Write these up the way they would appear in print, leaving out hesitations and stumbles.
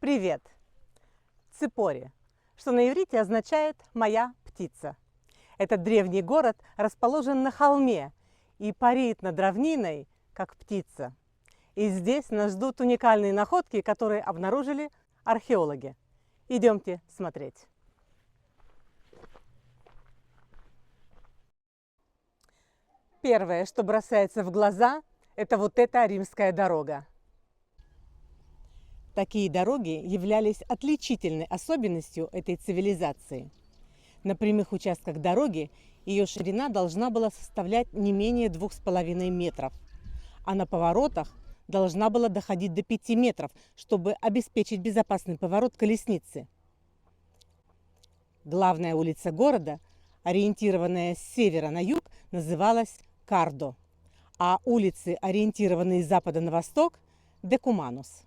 Привет! Ципори, что на иврите означает «моя птица». Этот древний город расположен на холме и парит над равниной, как птица. И здесь нас ждут уникальные находки, которые обнаружили археологи. Идемте смотреть. Первое, что бросается в глаза, это вот эта римская дорога. Такие дороги являлись отличительной особенностью этой цивилизации. На прямых участках дороги ее ширина должна была составлять не менее 2,5 метров, а на поворотах должна была доходить до 5 метров, чтобы обеспечить безопасный поворот колесницы. Главная улица города, ориентированная с севера на юг, называлась Кардо, а улицы, ориентированные с запада на восток, Декуманус.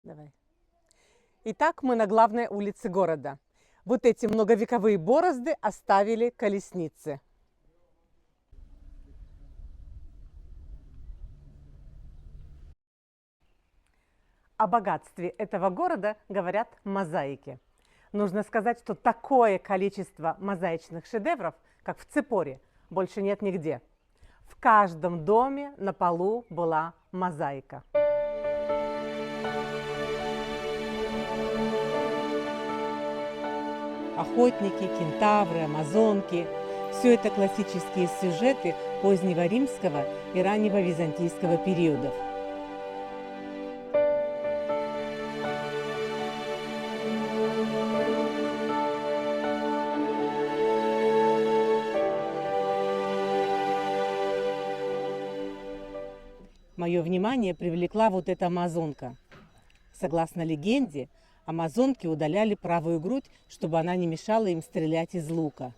Давай. Итак, мы на главной улице города. Вот эти многовековые борозды оставили колесницы. О богатстве этого города говорят мозаики. Нужно сказать, что такое количество мозаичных шедевров, как в Ципори, больше нет нигде. В каждом доме на полу была мозаика. Охотники, кентавры, амазонки – все это классические сюжеты позднего римского и раннего византийского периодов. Мое внимание привлекла вот эта амазонка. Согласно легенде, амазонки удаляли правую грудь, чтобы она не мешала им стрелять из лука.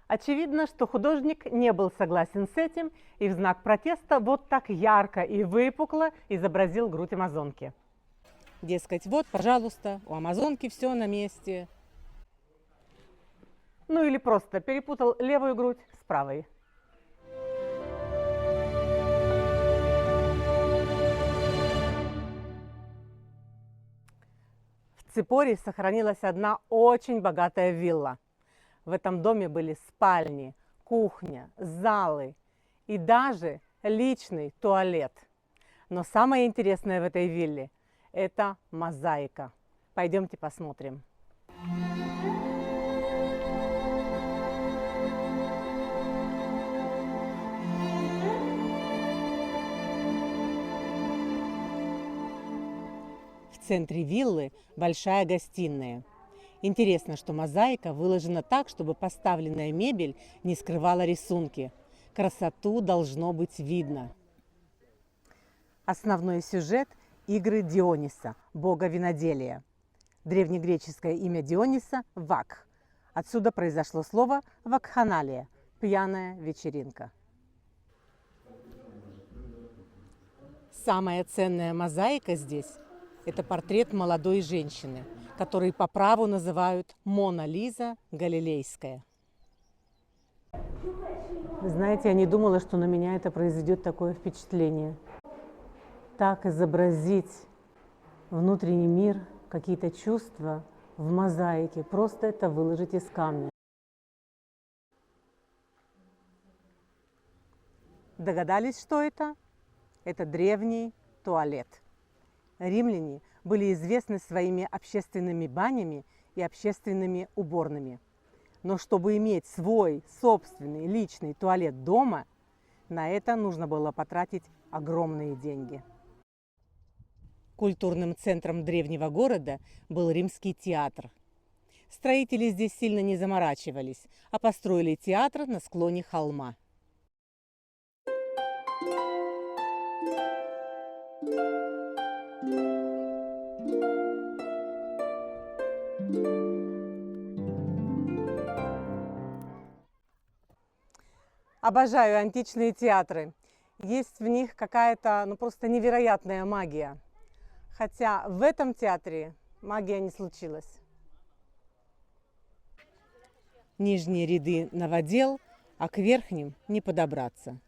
Очевидно, что художник не был согласен с этим и в знак протеста вот так ярко и выпукло изобразил грудь амазонки. Дескать, вот, пожалуйста, у амазонки все на месте. Ну или просто перепутал левую грудь с правой. В Ципори сохранилась одна очень богатая вилла. В этом доме были спальни, кухня, залы и даже личный туалет. Но самое интересное в этой вилле – это мозаика. Пойдемте посмотрим. В центре виллы большая гостиная. Интересно, что мозаика выложена так, чтобы поставленная мебель не скрывала рисунки. Красоту должно быть видно. Основной сюжет – игры Диониса, бога виноделия. Древнегреческое имя Диониса – Вакх. Отсюда произошло слово вакханалия – пьяная вечеринка. Самая ценная мозаика здесь – это портрет молодой женщины, который по праву называют Мона Лиза Галилейская. Вы знаете, я не думала, что на меня это произведет такое впечатление. Так изобразить внутренний мир, какие-то чувства в мозаике, просто это выложить из камня. Догадались, что это? Это древний туалет. Римляне были известны своими общественными банями и общественными уборными. Но чтобы иметь свой собственный личный туалет дома, на это нужно было потратить огромные деньги. Культурным центром древнего города был Римский театр. Строители здесь сильно не заморачивались, а построили театр на склоне холма. Обожаю античные театры. Есть в них какая-то, просто невероятная магия. Хотя в этом театре магия не случилась. Нижние ряды новодел, а к верхним не подобраться.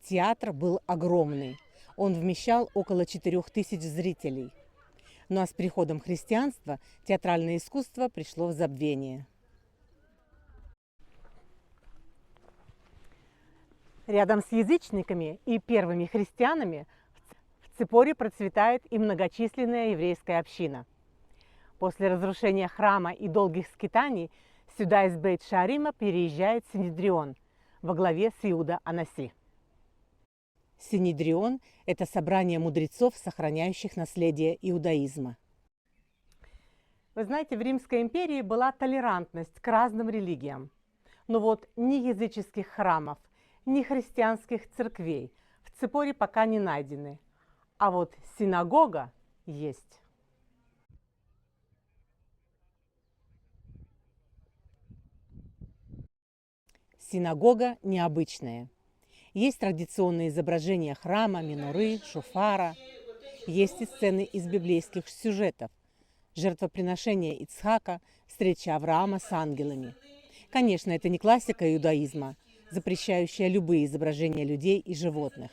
Театр был огромный. Он вмещал около 4000 зрителей. Ну а с приходом христианства театральное искусство пришло в забвение. Рядом с язычниками и первыми христианами в Ципоре процветает и многочисленная еврейская община. После разрушения храма и долгих скитаний сюда из Бейт-Шаарима переезжает Синедрион во главе с Иуда Анаси. Синедрион – это собрание мудрецов, сохраняющих наследие иудаизма. Вы знаете, в Римской империи была толерантность к разным религиям. Но вот ни языческих храмов, ни христианских церквей в Ципоре пока не найдены. А вот синагога есть. Синагога необычная. Есть традиционные изображения храма, миноры, шофара. Есть и сцены из библейских сюжетов. Жертвоприношение Ицхака, встреча Авраама с ангелами. Конечно, это не классика иудаизма, запрещающая любые изображения людей и животных.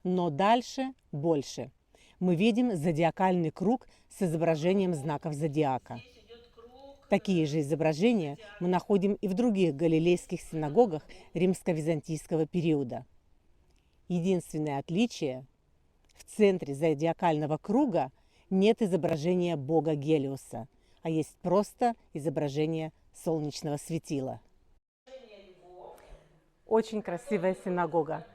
Но дальше больше. Мы видим зодиакальный круг с изображением знаков зодиака. Такие же изображения мы находим и в других галилейских синагогах римско-византийского периода. Единственное отличие – в центре зодиакального круга нет изображения бога Гелиоса, а есть просто изображение солнечного светила. Очень красивая синагога.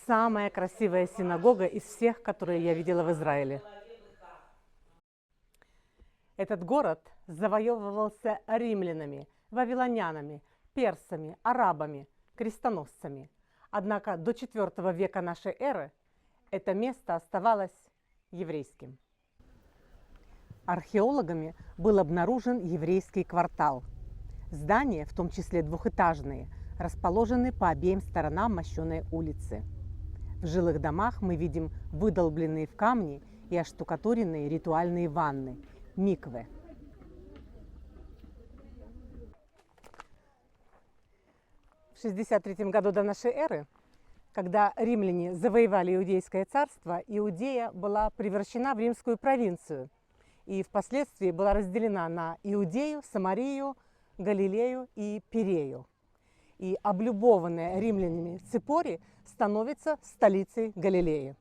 Самая красивая синагога из всех, которые я видела в Израиле. Этот город завоевывался римлянами, вавилонянами, персами, арабами, крестоносцами. Однако до IV века нашей эры это место оставалось еврейским. Археологами был обнаружен еврейский квартал. Здания, в том числе двухэтажные, расположены по обеим сторонам мощеной улицы. В жилых домах мы видим выдолбленные в камне и оштукатуренные ритуальные ванны – микве. В 63 году до нашей эры, когда римляне завоевали Иудейское царство, Иудея была превращена в римскую провинцию и впоследствии была разделена на Иудею, Самарию, Галилею и Пирею. И облюбованная римлянами Ципори становится столицей Галилеи.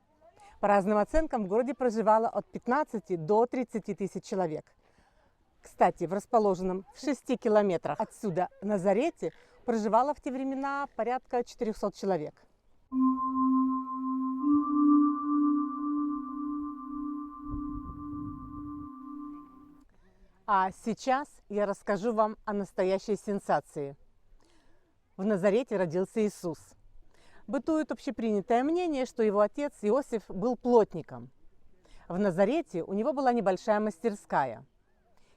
По разным оценкам в городе проживало от 15 до 30 тысяч человек. Кстати, в расположенном в 6 километрах отсюда Назарете проживало в те времена порядка 400 человек. А сейчас я расскажу вам о настоящей сенсации. В Назарете родился Иисус. Бытует общепринятое мнение, что его отец Иосиф был плотником. В Назарете у него была небольшая мастерская.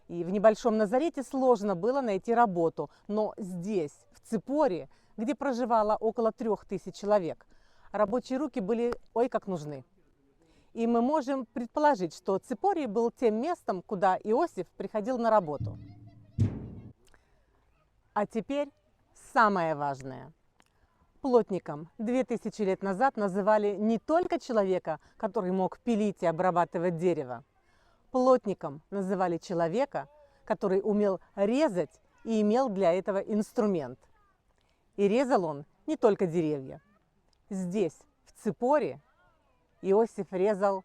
И в небольшом Назарете сложно было найти работу, но здесь, в Ципоре, где проживало около 3000 человек, рабочие руки были ой как нужны. И мы можем предположить, что Ципорий был тем местом, куда Иосиф приходил на работу. А теперь самое важное. Плотником 2000 лет назад называли не только человека, который мог пилить и обрабатывать дерево. Плотником называли человека, который умел резать и имел для этого инструмент. И резал он не только деревья. Здесь, в Ципоре, Иосиф резал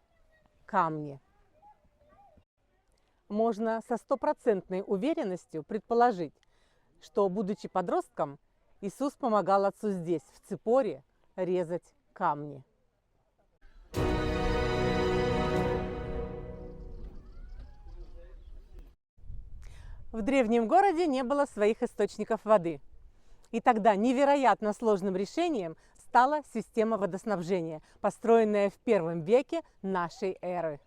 камни. Можно со стопроцентной уверенностью предположить, что, будучи подростком, Иисус помогал отцу здесь, в Ципоре, резать камни. В древнем городе не было своих источников воды. И тогда невероятно сложным решением стала система водоснабжения, построенная в первом веке нашей эры.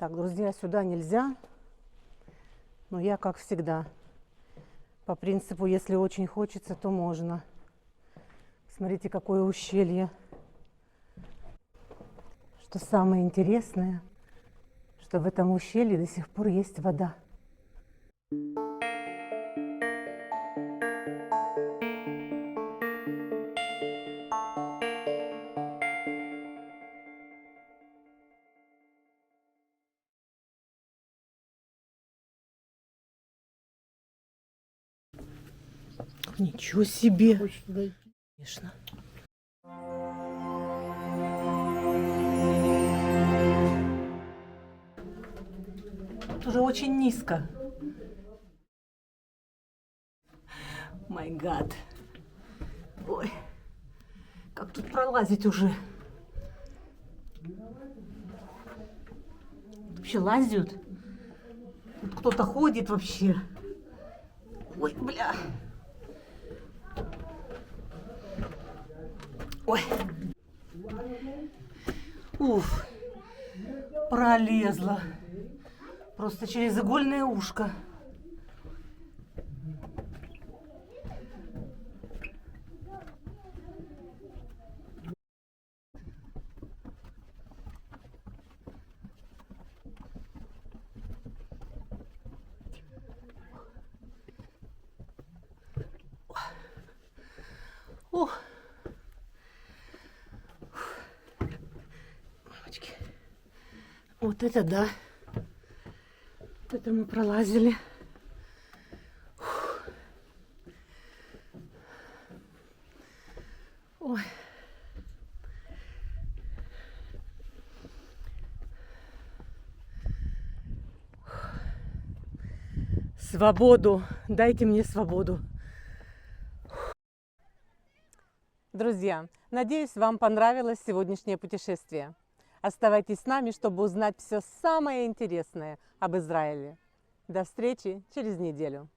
Так, друзья, сюда нельзя. Но я, как всегда, по принципу, если очень хочется, то можно. Смотрите, какое ущелье. Что самое интересное, что в этом ущелье до сих пор есть вода. Ничего себе! Хочешь туда идти? Конечно. Тут уже очень низко. Май гад. Ой, как тут пролазить уже? Вообще лазят? Тут кто-то ходит вообще. Ой, бля. Ой. Уф. Пролезла. Просто через игольное ушко. Ух. Мамочки. Вот это да. Вот это мы пролазили. Фух. Ой. Свободу. Дайте мне свободу. Друзья, надеюсь, вам понравилось сегодняшнее путешествие. Оставайтесь с нами, чтобы узнать все самое интересное об Израиле. До встречи через неделю.